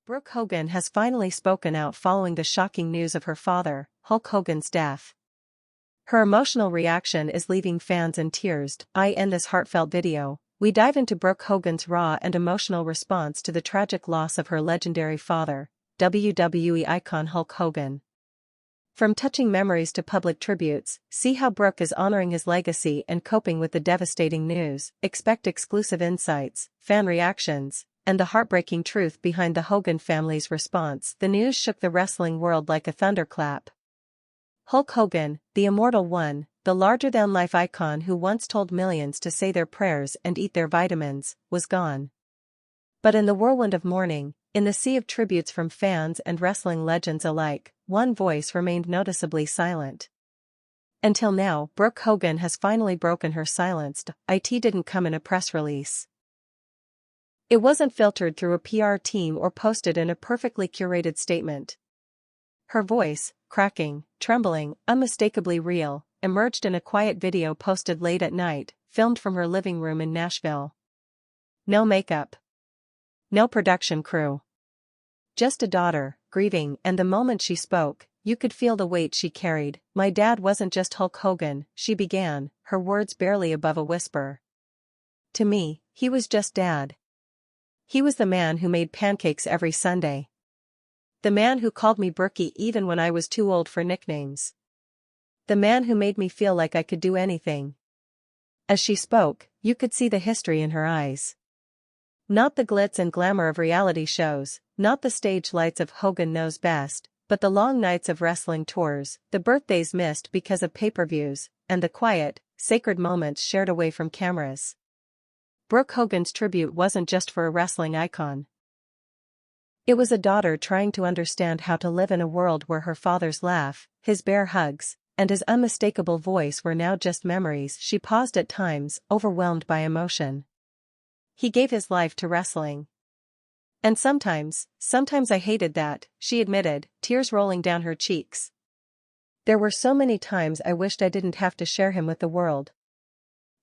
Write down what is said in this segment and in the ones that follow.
Brooke Hogan has finally spoken out following the shocking news of her father, Hulk Hogan's death. Her emotional reaction is leaving fans in tears. In this heartfelt video, we dive into Brooke Hogan's raw and emotional response to the tragic loss of her legendary father, WWE icon Hulk Hogan. From touching memories to public tributes, see how Brooke is honoring his legacy and coping with the devastating news. Expect exclusive insights, fan reactions, and the heartbreaking truth behind the Hogan family's response. The news shook the wrestling world like a thunderclap. Hulk Hogan, the immortal one, the larger-than-life icon who once told millions to say their prayers and eat their vitamins, was gone. But in the whirlwind of mourning, in the sea of tributes from fans and wrestling legends alike, one voice remained noticeably silent. Until now, Brooke Hogan has finally broken her silence. It didn't come in a press release. It wasn't filtered through a PR team or posted in a perfectly curated statement. Her voice, cracking, trembling, unmistakably real, emerged in a quiet video posted late at night, filmed from her living room in Nashville. No makeup. No production crew. Just a daughter, grieving, and the moment she spoke, you could feel the weight she carried. "My dad wasn't just Hulk Hogan," she began, her words barely above a whisper. "To me, he was just Dad. He was the man who made pancakes every Sunday. The man who called me Brookie even when I was too old for nicknames. The man who made me feel like I could do anything." As she spoke, you could see the history in her eyes. Not the glitz and glamour of reality shows, not the stage lights of Hogan Knows Best, but the long nights of wrestling tours, the birthdays missed because of pay-per-views, and the quiet, sacred moments shared away from cameras. Brooke Hogan's tribute wasn't just for a wrestling icon. It was a daughter trying to understand how to live in a world where her father's laugh, his bear hugs, and his unmistakable voice were now just memories. She paused at times, overwhelmed by emotion. "He gave his life to wrestling. And sometimes I hated that," she admitted, tears rolling down her cheeks. "There were so many times I wished I didn't have to share him with the world.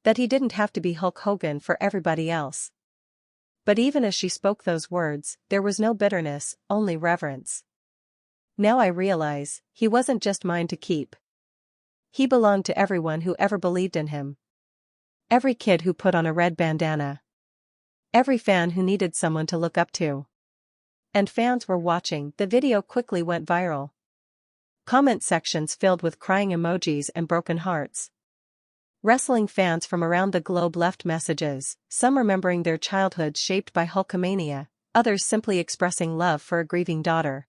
That he didn't have to be Hulk Hogan for everybody else." But even as she spoke those words, there was no bitterness, only reverence. "Now I realize, he wasn't just mine to keep. He belonged to everyone who ever believed in him. Every kid who put on a red bandana. Every fan who needed someone to look up to." And fans were watching. The video quickly went viral. Comment sections filled with crying emojis and broken hearts. Wrestling fans from around the globe left messages, some remembering their childhoods shaped by Hulkamania, others simply expressing love for a grieving daughter.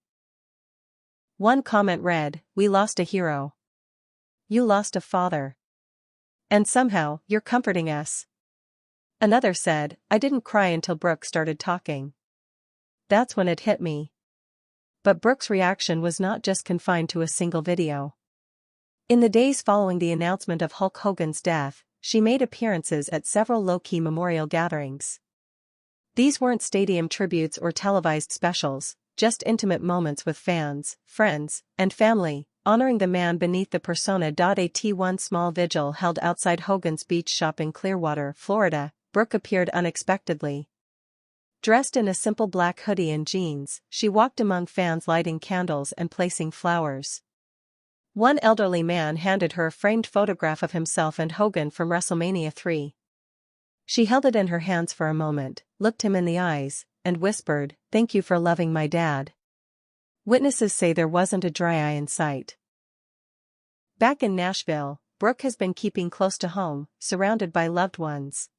One comment read, "We lost a hero. You lost a father. And somehow, you're comforting us." Another said, "I didn't cry until Brooke started talking. That's when it hit me." But Brooke's reaction was not just confined to a single video. In the days following the announcement of Hulk Hogan's death, she made appearances at several low-key memorial gatherings. These weren't stadium tributes or televised specials, just intimate moments with fans, friends, and family, honoring the man beneath the persona. At one small vigil held outside Hogan's beach shop in Clearwater, Florida, Brooke appeared unexpectedly. Dressed in a simple black hoodie and jeans, she walked among fans lighting candles and placing flowers. One elderly man handed her a framed photograph of himself and Hogan from WrestleMania 3. She held it in her hands for a moment, looked him in the eyes, and whispered, "Thank you for loving my dad." Witnesses say there wasn't a dry eye in sight. Back in Nashville, Brooke has been keeping close to home, surrounded by loved ones.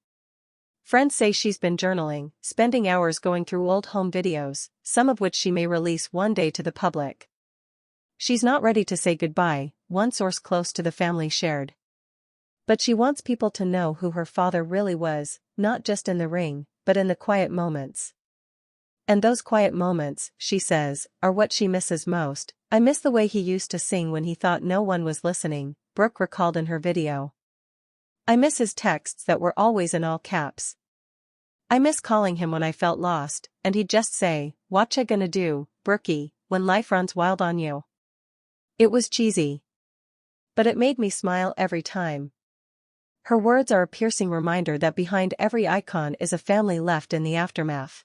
Friends say she's been journaling, spending hours going through old home videos, some of which she may release one day to the public. She's not ready to say goodbye, one source close to the family shared. But she wants people to know who her father really was, not just in the ring, but in the quiet moments. And those quiet moments, she says, are what she misses most. "I miss the way he used to sing when he thought no one was listening," Brooke recalled in her video. "I miss his texts that were always in all caps. I miss calling him when I felt lost, and he'd just say, 'Watcha gonna do, Brookie, when life runs wild on you.' It was cheesy. But it made me smile every time." Her words are a piercing reminder that behind every icon is a family left in the aftermath.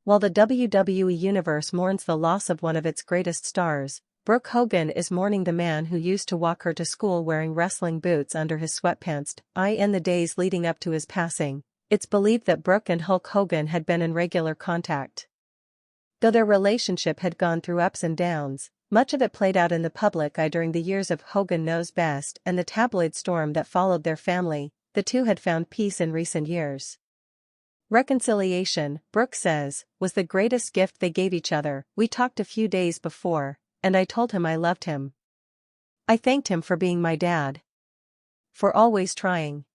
While the WWE Universe mourns the loss of one of its greatest stars, Brooke Hogan is mourning the man who used to walk her to school wearing wrestling boots under his sweatpants. In the days leading up to his passing, it's believed that Brooke and Hulk Hogan had been in regular contact. Though their relationship had gone through ups and downs, much of it played out in the public eye during the years of Hogan Knows Best and the tabloid storm that followed their family. The two had found peace in recent years. Reconciliation, Brooke says, was the greatest gift they gave each other. We talked a few days before, and I told him I loved him. I thanked him for being my dad. For always trying.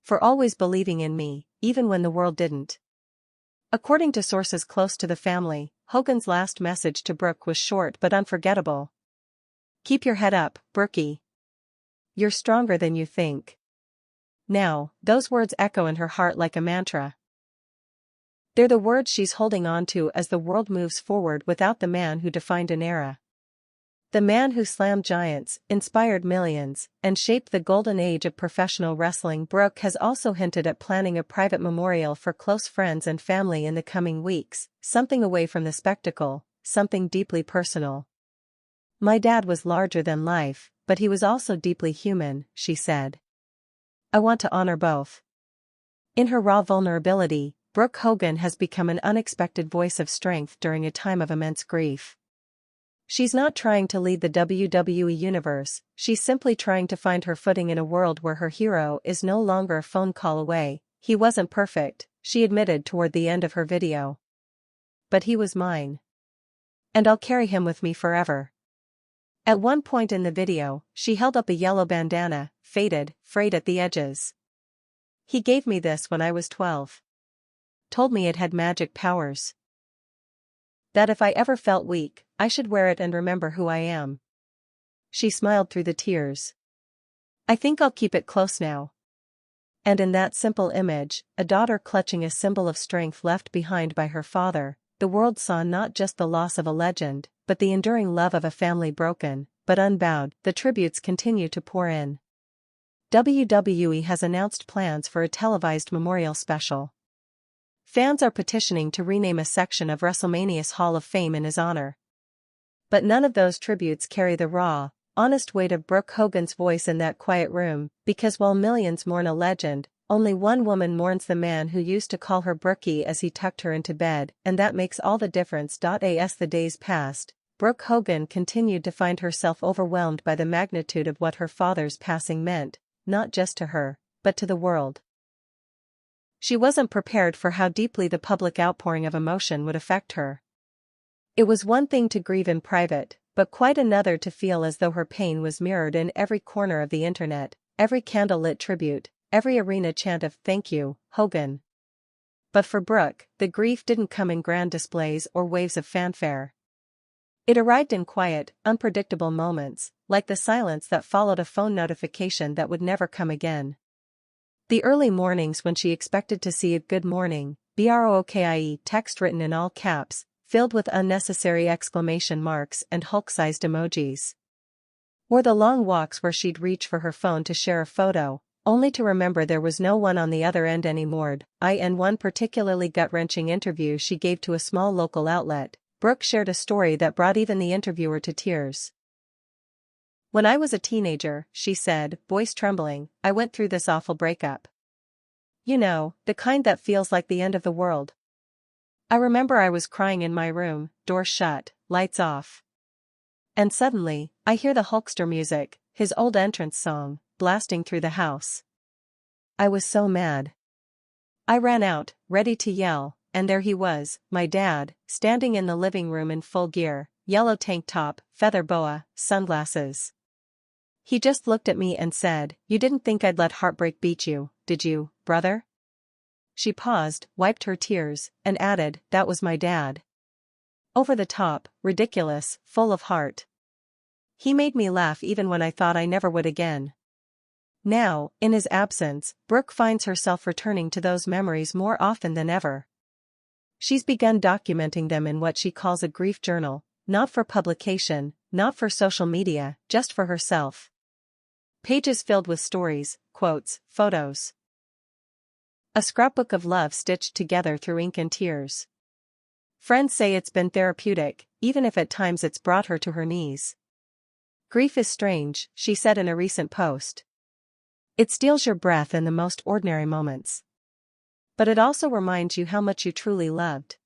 For always believing in me, even when the world didn't. According to sources close to the family, Hogan's last message to Brooke was short but unforgettable. Keep your head up, Brookie. You're stronger than you think. Now, those words echo in her heart like a mantra. They're the words she's holding on to as the world moves forward without the man who defined an era. The man who slammed giants, inspired millions, and shaped the golden age of professional wrestling. Brooke has also hinted at planning a private memorial for close friends and family in the coming weeks, something away from the spectacle, something deeply personal. My dad was larger than life, but he was also deeply human, she said. I want to honor both. In her raw vulnerability, Brooke Hogan has become an unexpected voice of strength during a time of immense grief. She's not trying to lead the WWE Universe, she's simply trying to find her footing in a world where her hero is no longer a phone call away. He wasn't perfect, she admitted toward the end of her video. But he was mine. And I'll carry him with me forever. At one point in the video, she held up a yellow bandana, faded, frayed at the edges. He gave me this when I was 12. Told me it had magic powers. That if I ever felt weak, I should wear it and remember who I am. She smiled through the tears. I think I'll keep it close now. And in that simple image, a daughter clutching a symbol of strength left behind by her father, the world saw not just the loss of a legend, but the enduring love of a family broken, but unbowed. The tributes continue to pour in. WWE has announced plans for a televised memorial special. Fans are petitioning to rename a section of WrestleMania's Hall of Fame in his honor. But none of those tributes carry the raw, honest weight of Brooke Hogan's voice in that quiet room, because while millions mourn a legend, only one woman mourns the man who used to call her Brookie as he tucked her into bed, and that makes all the difference. As the days passed, Brooke Hogan continued to find herself overwhelmed by the magnitude of what her father's passing meant, not just to her, but to the world. She wasn't prepared for how deeply the public outpouring of emotion would affect her. It was one thing to grieve in private, but quite another to feel as though her pain was mirrored in every corner of the internet, every candlelit tribute, every arena chant of "Thank you, Hogan." But for Brooke, the grief didn't come in grand displays or waves of fanfare. It arrived in quiet, unpredictable moments, like the silence that followed a phone notification that would never come again. The early mornings when she expected to see a "Good morning, Brookie" text written in all caps, filled with unnecessary exclamation marks and Hulk-sized emojis. Or the long walks where she'd reach for her phone to share a photo, only to remember there was no one on the other end anymore. In one particularly gut-wrenching interview she gave to a small local outlet, Brooke shared a story that brought even the interviewer to tears. When I was a teenager, she said, voice trembling, I went through this awful breakup. You know, the kind that feels like the end of the world. I remember I was crying in my room, door shut, lights off. And suddenly, I hear the Hulkster music, his old entrance song, blasting through the house. I was so mad. I ran out, ready to yell, and there he was, my dad, standing in the living room in full gear, yellow tank top, feather boa, sunglasses. He just looked at me and said, "You didn't think I'd let heartbreak beat you, did you, brother?" She paused, wiped her tears, and added, "That was my dad. Over the top, ridiculous, full of heart. He made me laugh even when I thought I never would again." Now, in his absence, Brooke finds herself returning to those memories more often than ever. She's begun documenting them in what she calls a grief journal, not for publication, not for social media, just for herself. Pages filled with stories, quotes, photos. A scrapbook of love stitched together through ink and tears. Friends say it's been therapeutic, even if at times it's brought her to her knees. Grief is strange, she said in a recent post. It steals your breath in the most ordinary moments. But it also reminds you how much you truly loved.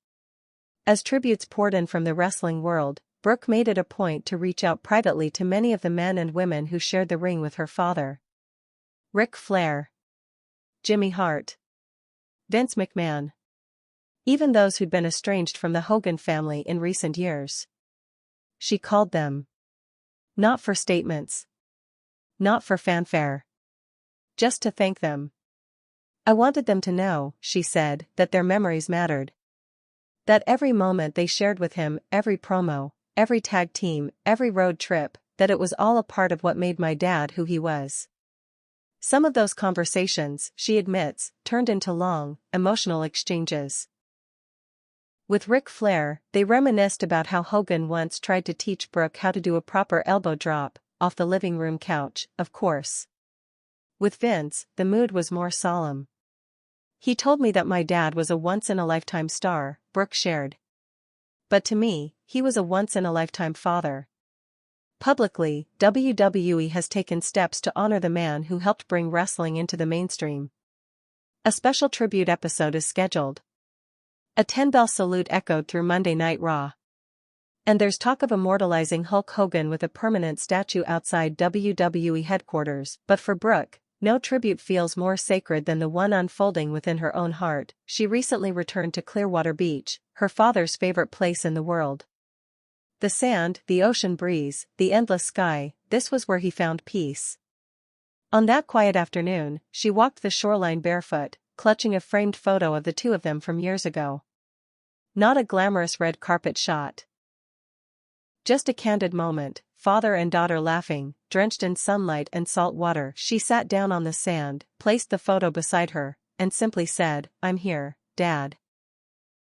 As tributes poured in from the wrestling world, Brooke made it a point to reach out privately to many of the men and women who shared the ring with her father. Ric Flair, Jimmy Hart, Vince McMahon. Even those who'd been estranged from the Hogan family in recent years. She called them. Not for statements. Not for fanfare. Just to thank them. I wanted them to know, she said, that their memories mattered. That every moment they shared with him, every promo, every tag team, every road trip, that it was all a part of what made my dad who he was. Some of those conversations, she admits, turned into long, emotional exchanges. With Ric Flair, they reminisced about how Hogan once tried to teach Brooke how to do a proper elbow drop, off the living room couch, of course. With Vince, the mood was more solemn. He told me that my dad was a once-in-a-lifetime star, Brooke shared. But to me, he was a once-in-a-lifetime father. Publicly, WWE has taken steps to honor the man who helped bring wrestling into the mainstream. A special tribute episode is scheduled. A 10-bell salute echoed through Monday Night Raw. And there's talk of immortalizing Hulk Hogan with a permanent statue outside WWE headquarters, but for Brooke, no tribute feels more sacred than the one unfolding within her own heart. She recently returned to Clearwater Beach, her father's favorite place in the world. The sand, the ocean breeze, the endless sky, this was where he found peace. On that quiet afternoon, she walked the shoreline barefoot, clutching a framed photo of the two of them from years ago. Not a glamorous red carpet shot. Just a candid moment, father and daughter laughing, drenched in sunlight and salt water. She sat down on the sand, placed the photo beside her, and simply said, "I'm here, Dad."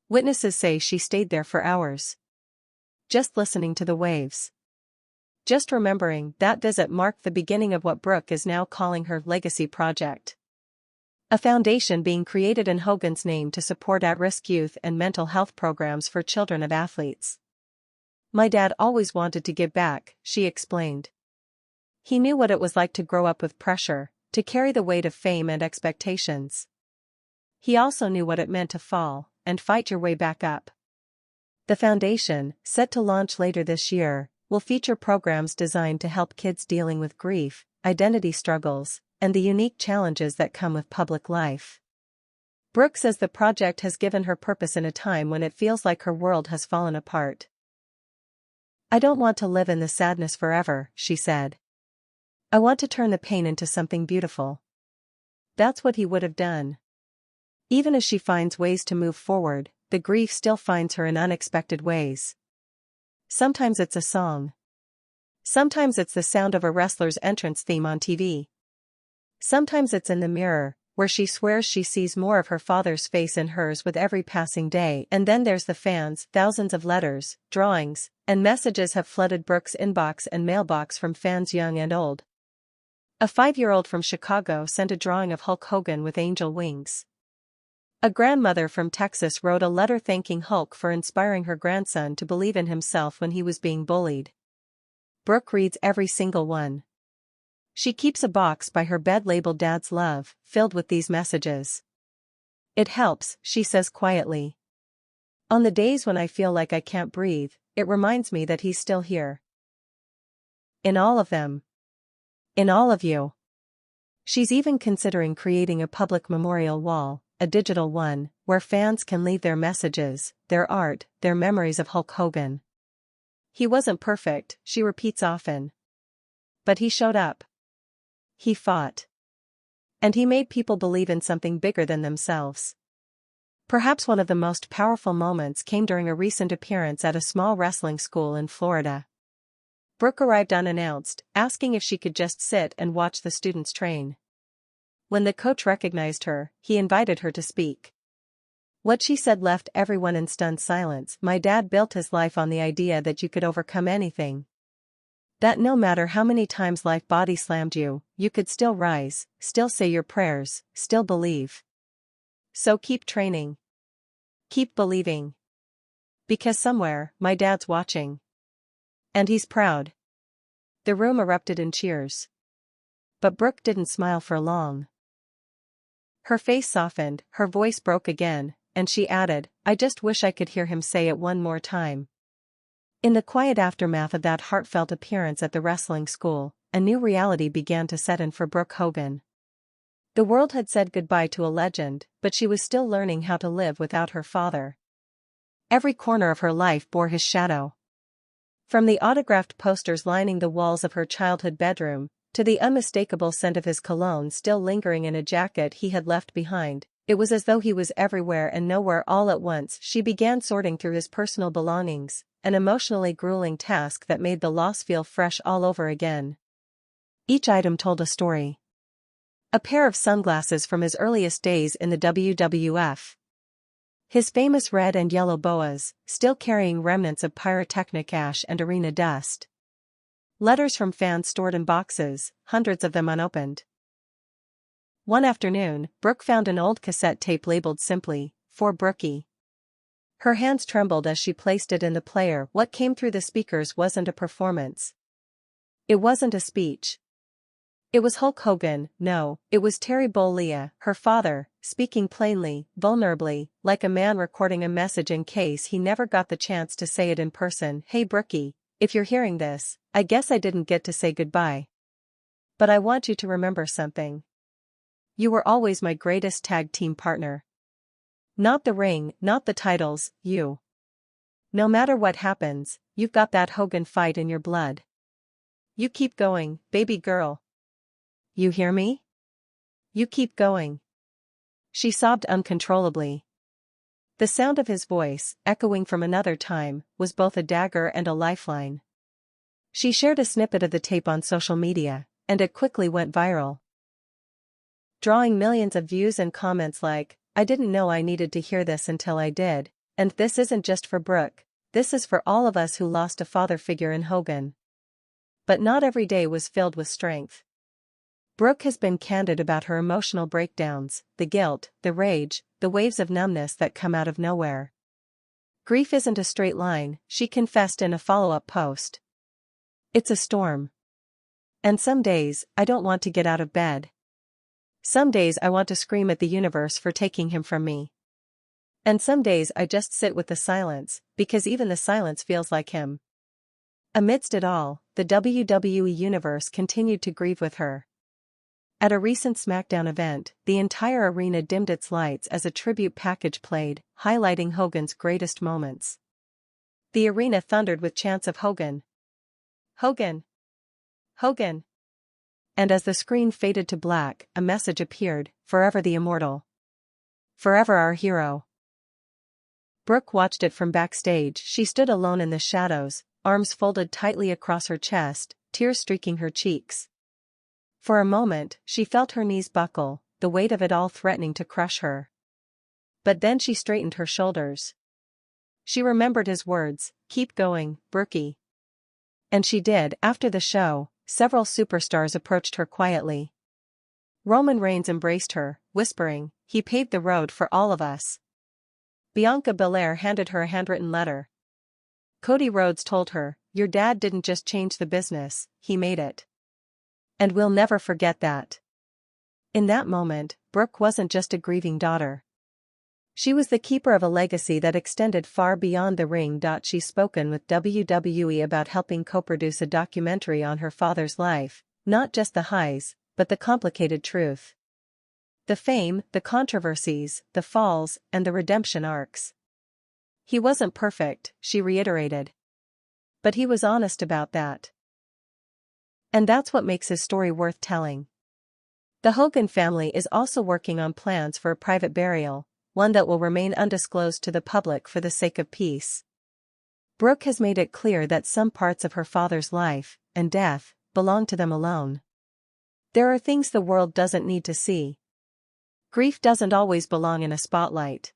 Witnesses say she stayed there for hours. Just listening to the waves. Just remembering that visit marked the beginning of what Brooke is now calling her legacy project. A foundation being created in Hogan's name to support at-risk youth and mental health programs for children of athletes. My dad always wanted to give back, she explained. He knew what it was like to grow up with pressure, to carry the weight of fame and expectations. He also knew what it meant to fall, and fight your way back up. The foundation, set to launch later this year, will feature programs designed to help kids dealing with grief, identity struggles, and the unique challenges that come with public life. Brooke says the project has given her purpose in a time when it feels like her world has fallen apart. I don't want to live in the sadness forever, she said. I want to turn the pain into something beautiful. That's what he would have done. Even as she finds ways to move forward, the grief still finds her in unexpected ways. Sometimes it's a song. Sometimes it's the sound of a wrestler's entrance theme on TV. Sometimes it's in the mirror, where she swears she sees more of her father's face in hers with every passing day. And then there's the fans. Thousands of letters, drawings, and messages have flooded Brooke's inbox and mailbox from fans young and old. A 5-year-old from Chicago sent a drawing of Hulk Hogan with angel wings. A grandmother from Texas wrote a letter thanking Hulk for inspiring her grandson to believe in himself when he was being bullied. Brooke reads every single one. She keeps a box by her bed labeled Dad's Love, filled with these messages. It helps, she says quietly. On the days when I feel like I can't breathe, it reminds me that he's still here. In all of them. In all of you. She's even considering creating a public memorial wall, a digital one, where fans can leave their messages, their art, their memories of Hulk Hogan. He wasn't perfect, she repeats often. But he showed up. He fought. And he made people believe in something bigger than themselves. Perhaps one of the most powerful moments came during a recent appearance at a small wrestling school in Florida. Brooke arrived unannounced, asking if she could just sit and watch the students train. When the coach recognized her, he invited her to speak. What she said left everyone in stunned silence. My dad built his life on the idea that you could overcome anything. That no matter how many times life body slammed you, you could still rise, still say your prayers, still believe. So keep training. Keep believing. Because somewhere, my dad's watching. And he's proud. The room erupted in cheers. But Brooke didn't smile for long. Her face softened, her voice broke again, and she added, I just wish I could hear him say it one more time. In the quiet aftermath of that heartfelt appearance at the wrestling school, a new reality began to set in for Brooke Hogan. The world had said goodbye to a legend, but she was still learning how to live without her father. Every corner of her life bore his shadow. From the autographed posters lining the walls of her childhood bedroom, to the unmistakable scent of his cologne still lingering in a jacket he had left behind, it was as though he was everywhere and nowhere all at once. She began sorting through his personal belongings, an emotionally grueling task that made the loss feel fresh all over again. Each item told a story. A pair of sunglasses from his earliest days in the WWF. His famous red and yellow boas, still carrying remnants of pyrotechnic ash and arena dust. Letters from fans stored in boxes, hundreds of them unopened. One afternoon, Brooke found an old cassette tape labeled simply, "For Brookie." Her hands trembled as she placed it in the player. What came through the speakers wasn't a performance. It wasn't a speech. It was Hulk Hogan, no, it was Terry Bollea, her father, speaking plainly, vulnerably, like a man recording a message in case he never got the chance to say it in person. Hey Brookie, if you're hearing this, I guess I didn't get to say goodbye. But I want you to remember something. You were always my greatest tag team partner. Not the ring, not the titles, you. No matter what happens, you've got that Hogan fight in your blood. You keep going, baby girl. You hear me? You keep going. She sobbed uncontrollably. The sound of his voice, echoing from another time, was both a dagger and a lifeline. She shared a snippet of the tape on social media, and it quickly went viral, drawing millions of views and comments like, I didn't know I needed to hear this until I did, and this isn't just for Brooke, this is for all of us who lost a father figure in Hogan. But not every day was filled with strength. Brooke has been candid about her emotional breakdowns, the guilt, the rage, the waves of numbness that come out of nowhere. Grief isn't a straight line, she confessed in a follow-up post. It's a storm. And some days, I don't want to get out of bed. Some days I want to scream at the universe for taking him from me. And some days I just sit with the silence, because even the silence feels like him. Amidst it all, the WWE Universe continued to grieve with her. At a recent SmackDown event, the entire arena dimmed its lights as a tribute package played, highlighting Hogan's greatest moments. The arena thundered with chants of Hogan. Hogan! Hogan! And as the screen faded to black, a message appeared, forever the immortal. Forever our hero. Brooke watched it from backstage. She stood alone in the shadows, arms folded tightly across her chest, tears streaking her cheeks. For a moment, she felt her knees buckle, the weight of it all threatening to crush her. But then she straightened her shoulders. She remembered his words, keep going, Brookie. And she did. After the show, several superstars approached her quietly. Roman Reigns embraced her, whispering, he paved the road for all of us. Bianca Belair handed her a handwritten letter. Cody Rhodes told her, your dad didn't just change the business, he made it. And we'll never forget that. In that moment, Brooke wasn't just a grieving daughter. She was the keeper of a legacy that extended far beyond the ring. She's spoken with WWE about helping co-produce a documentary on her father's life, not just the highs, but the complicated truth. The fame, the controversies, the falls, and the redemption arcs. He wasn't perfect, she reiterated. But he was honest about that. And that's what makes his story worth telling. The Hogan family is also working on plans for a private burial, one that will remain undisclosed to the public for the sake of peace. Brooke has made it clear that some parts of her father's life and death belong to them alone. There are things the world doesn't need to see. Grief doesn't always belong in a spotlight.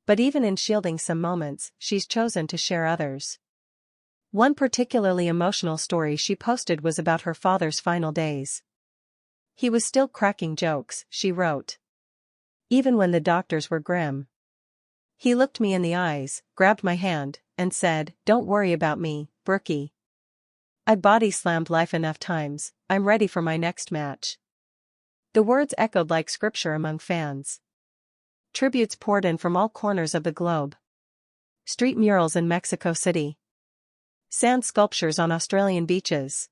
But even in shielding some moments, she's chosen to share others. One particularly emotional story she posted was about her father's final days. He was still cracking jokes, she wrote. Even when the doctors were grim. He looked me in the eyes, grabbed my hand, and said, "Don't worry about me, Brookie. I'd body slammed life enough times, I'm ready for my next match." The words echoed like scripture among fans. Tributes poured in from all corners of the globe. Street murals in Mexico City. Sand sculptures on Australian beaches.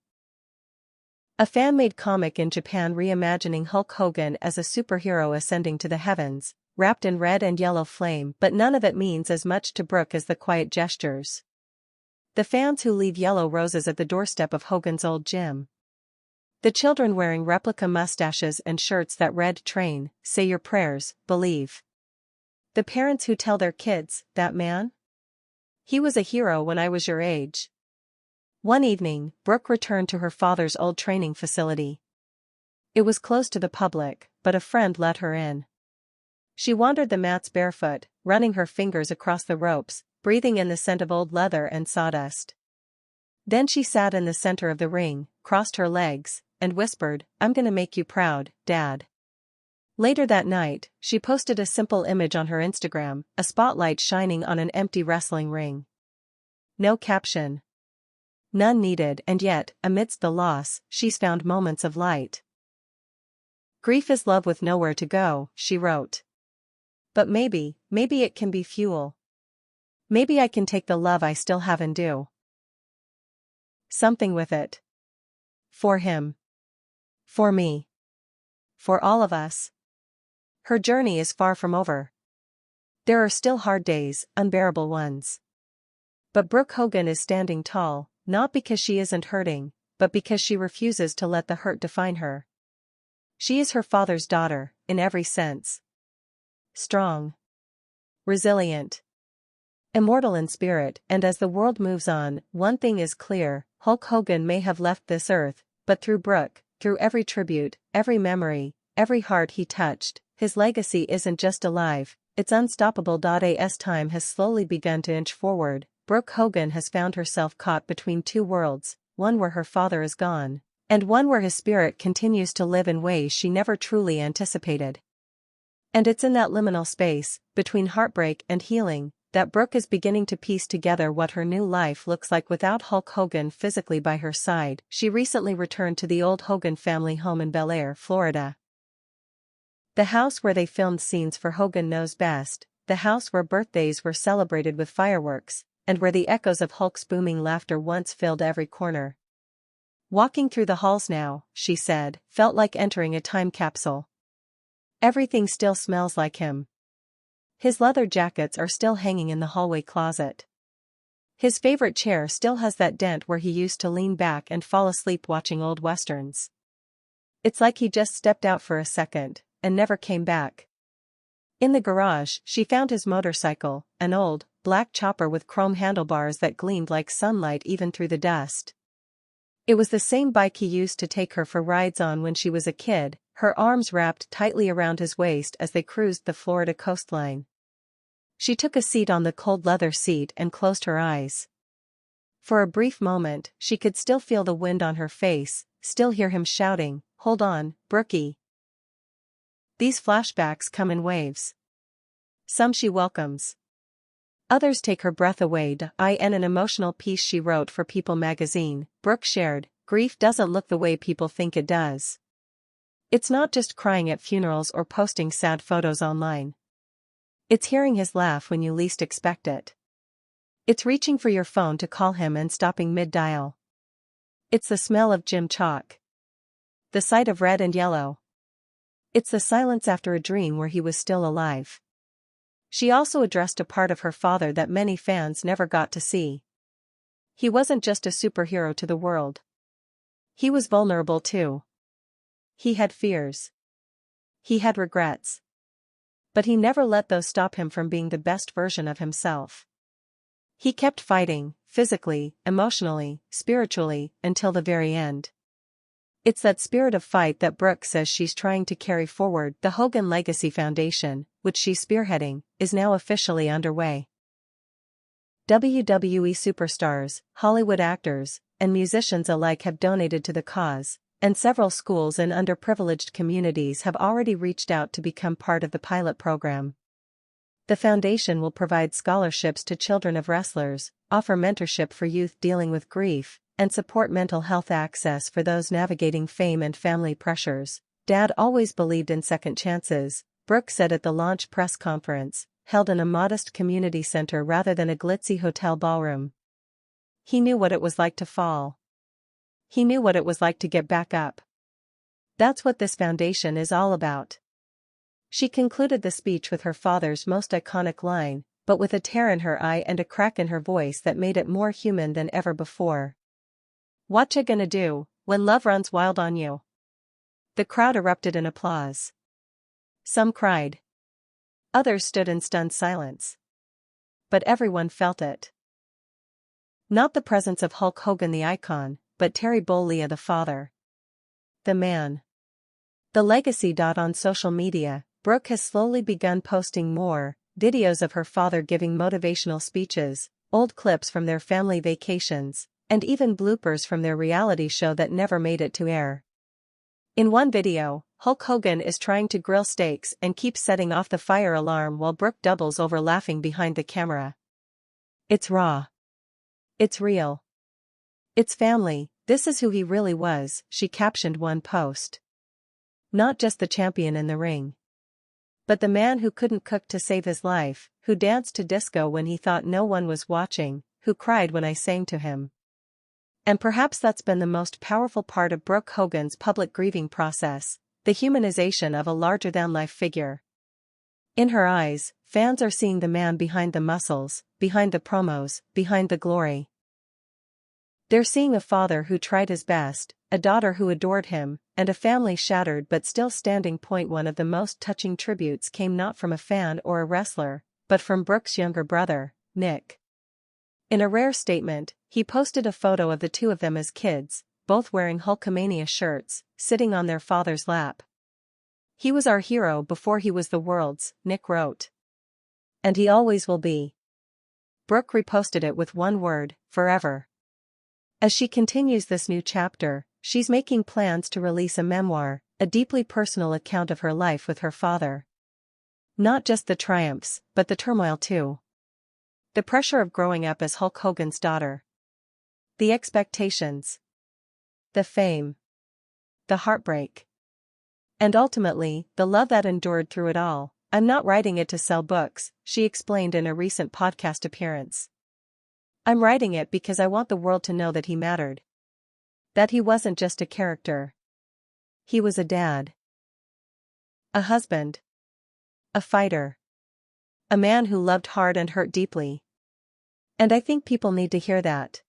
A fan-made comic in Japan reimagining Hulk Hogan as a superhero ascending to the heavens, wrapped in red and yellow flame, but none of it means as much to Brooke as the quiet gestures. The fans who leave yellow roses at the doorstep of Hogan's old gym. The children wearing replica mustaches and shirts that read "Train, say your prayers, believe." The parents who tell their kids, "That man? He was a hero when I was your age." One evening, Brooke returned to her father's old training facility. It was closed to the public, but a friend let her in. She wandered the mats barefoot, running her fingers across the ropes, breathing in the scent of old leather and sawdust. Then she sat in the center of the ring, crossed her legs, and whispered, "I'm gonna make you proud, Dad." Later that night, she posted a simple image on her Instagram, a spotlight shining on an empty wrestling ring. No caption. None needed, and yet, amidst the loss, she's found moments of light. "Grief is love with nowhere to go," she wrote. "But maybe it can be fuel. Maybe I can take the love I still have and do something with it. For him. For me. For all of us." Her journey is far from over. There are still hard days, unbearable ones. But Brooke Hogan is standing tall, not because she isn't hurting, but because she refuses to let the hurt define her. She is her father's daughter, in every sense. Strong. Resilient. Immortal in spirit, and as the world moves on, one thing is clear: Hulk Hogan may have left this earth, but through Brooke, through every tribute, every memory, every heart he touched, his legacy isn't just alive, it's unstoppable. As time has slowly begun to inch forward, Brooke Hogan has found herself caught between two worlds, one where her father is gone, and one where his spirit continues to live in ways she never truly anticipated. And it's in that liminal space, between heartbreak and healing, that Brooke is beginning to piece together what her new life looks like without Hulk Hogan physically by her side. She recently returned to the old Hogan family home in Bel Air, Florida. The house where they filmed scenes for Hogan Knows Best, the house where birthdays were celebrated with fireworks, and where the echoes of Hulk's booming laughter once filled every corner. "Walking through the halls now," she said, "felt like entering a time capsule. Everything still smells like him. His leather jackets are still hanging in the hallway closet. His favorite chair still has that dent where he used to lean back and fall asleep watching old westerns. It's like he just stepped out for a second, and never came back." In the garage, she found his motorcycle, an old, black chopper with chrome handlebars that gleamed like sunlight even through the dust. It was the same bike he used to take her for rides on when she was a kid, her arms wrapped tightly around his waist as they cruised the Florida coastline. She took a seat on the cold leather seat and closed her eyes. For a brief moment, she could still feel the wind on her face, still hear him shouting, "Hold on, Brookie." These flashbacks come in waves. Some she welcomes. Others take her breath away. In an emotional piece she wrote for People magazine, Brooke shared, "Grief doesn't look the way people think it does. It's not just crying at funerals or posting sad photos online. It's hearing his laugh when you least expect it. It's reaching for your phone to call him and stopping mid-dial. It's the smell of gym chalk. The sight of red and yellow. It's the silence after a dream where he was still alive." She also addressed a part of her father that many fans never got to see. He wasn't just a superhero to the world. He was vulnerable too. He had fears. He had regrets. But he never let those stop him from being the best version of himself. He kept fighting, physically, emotionally, spiritually, until the very end. It's that spirit of fight that Brooke says she's trying to carry forward. The Hogan Legacy Foundation, which she's spearheading, is now officially underway. WWE superstars, Hollywood actors, and musicians alike have donated to the cause, and several schools in underprivileged communities have already reached out to become part of the pilot program. The foundation will provide scholarships to children of wrestlers, offer mentorship for youth dealing with grief, and support mental health access for those navigating fame and family pressures. Dad always believed in second chances, Brooke said at the launch press conference, held in a modest community center rather than a glitzy hotel ballroom. He knew what it was like to fall. He knew what it was like to get back up. That's what this foundation is all about. She concluded the speech with her father's most iconic line, but with a tear in her eye and a crack in her voice that made it more human than ever before. "What ya gonna do, when love runs wild on you?" The crowd erupted in applause. Some cried. Others stood in stunned silence. But everyone felt it. Not the presence of Hulk Hogan the icon, but Terry Bollea the father. The man. The legacy. On social media, Brooke has slowly begun posting more videos of her father giving motivational speeches, old clips from their family vacations, and even bloopers from their reality show that never made it to air. In one video, Hulk Hogan is trying to grill steaks and keeps setting off the fire alarm while Brooke doubles over laughing behind the camera. "It's raw. It's real. It's family, this is who he really was," she captioned one post. Not just the champion in the ring, but the man who couldn't cook to save his life, who danced to disco when he thought no one was watching, who cried when I sang to him. And perhaps that's been the most powerful part of Brooke Hogan's public grieving process, the humanization of a larger-than-life figure. In her eyes, fans are seeing the man behind the muscles, behind the promos, behind the glory. They're seeing a father who tried his best, a daughter who adored him, and a family shattered but still standing. One of the most touching tributes came not from a fan or a wrestler, but from Brooke's younger brother, Nick. In a rare statement, he posted a photo of the two of them as kids, both wearing Hulkamania shirts, sitting on their father's lap. "He was our hero before he was the world's," Nick wrote. "And he always will be." Brooke reposted it with one word: forever. As she continues this new chapter, she's making plans to release a memoir, a deeply personal account of her life with her father. Not just the triumphs, but the turmoil too. The pressure of growing up as Hulk Hogan's daughter. The expectations. The fame. The heartbreak. And ultimately, the love that endured through it all. "I'm not writing it to sell books," she explained in a recent podcast appearance. "I'm writing it because I want the world to know that he mattered. That he wasn't just a character. He was a dad. A husband. A fighter. A man who loved hard and hurt deeply. And I think people need to hear that."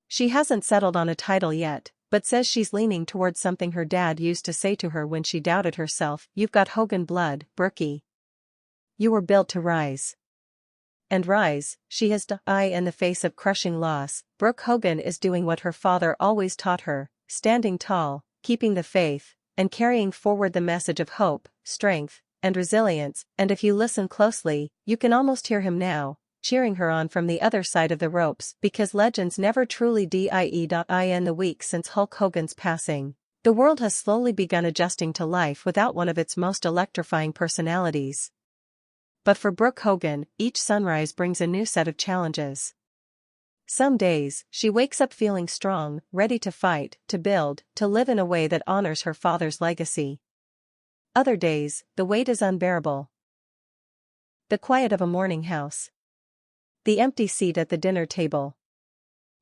She hasn't settled on a title yet, but says she's leaning towards something her dad used to say to her when she doubted herself: "You've got Hogan blood, Brookie. You were built to rise." And rise, she has in the face of crushing loss. Brooke Hogan is doing what her father always taught her, standing tall, keeping the faith, and carrying forward the message of hope, strength, and resilience. And if you listen closely, you can almost hear him now, cheering her on from the other side of the ropes, because legends never truly die. In the week since Hulk Hogan's passing, the world has slowly begun adjusting to life without one of its most electrifying personalities. But for Brooke Hogan, each sunrise brings a new set of challenges. Some days, she wakes up feeling strong, ready to fight, to build, to live in a way that honors her father's legacy. Other days, the weight is unbearable. The quiet of a mourning house. The empty seat at the dinner table.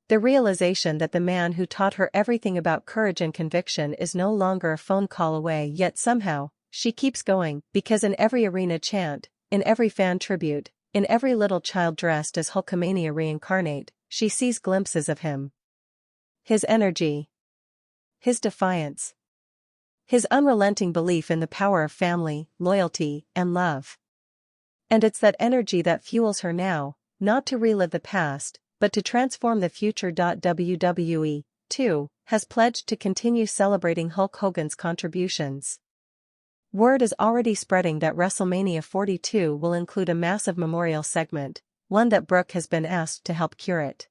The realization that the man who taught her everything about courage and conviction is no longer a phone call away. Yet somehow, she keeps going, because in every arena chant, in every fan tribute, in every little child dressed as Hulkamania reincarnate, she sees glimpses of him. His energy. His defiance. His unrelenting belief in the power of family, loyalty, and love. And it's that energy that fuels her now, not to relive the past, but to transform the future. WWE, too, has pledged to continue celebrating Hulk Hogan's contributions. Word is already spreading that WrestleMania 42 will include a massive memorial segment, one that Brooke has been asked to help curate.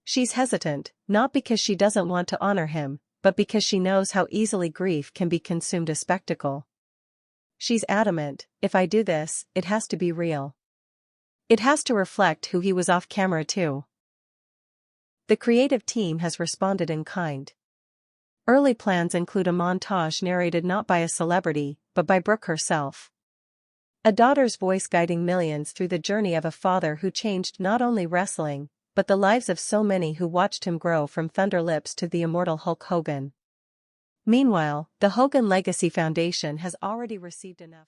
She's hesitant, not because she doesn't want to honor him, but because she knows how easily grief can be consumed as spectacle. She's adamant, if I do this, it has to be real. It has to reflect who he was off camera too. The creative team has responded in kind. Early plans include a montage narrated not by a celebrity, but by Brooke herself. A daughter's voice guiding millions through the journey of a father who changed not only wrestling, but the lives of so many who watched him grow from Thunder Lips to the immortal Hulk Hogan. Meanwhile, the Hogan Legacy Foundation has already received enough